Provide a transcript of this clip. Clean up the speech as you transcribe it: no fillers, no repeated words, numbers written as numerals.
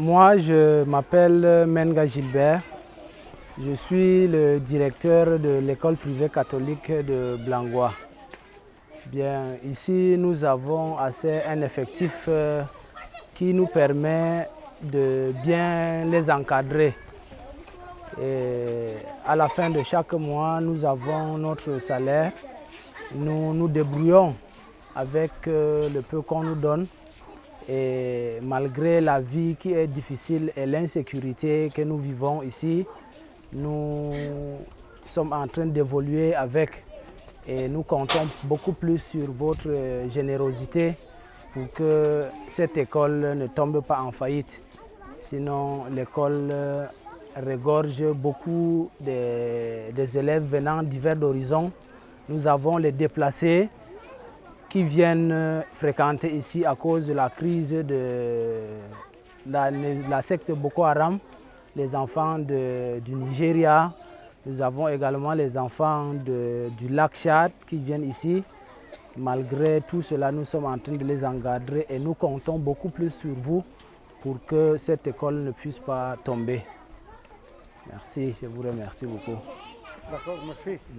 Moi, je m'appelle Menga Gilbert. Je suis le directeur de l'école privée catholique de Blangois. Bien, ici, nous avons un effectif qui nous permet de bien les encadrer. Et à la fin de chaque mois, nous avons notre salaire. Nous nous débrouillons avec le peu qu'on nous donne. Et malgré la vie qui est difficile et l'insécurité que nous vivons ici, nous sommes en train d'évoluer avec et nous comptons beaucoup plus sur votre générosité pour que cette école ne tombe pas en faillite. Sinon, l'école regorge beaucoup des élèves venant divers horizons. Nous avons les déplacés qui viennent fréquenter ici à cause de la crise de la secte Boko Haram, les enfants du Nigeria. Nous avons également les enfants du lac Tchad qui viennent ici. Malgré tout cela, nous sommes en train de les encadrer et nous comptons beaucoup plus sur vous pour que cette école ne puisse pas tomber. Merci, je vous remercie beaucoup. D'accord, merci.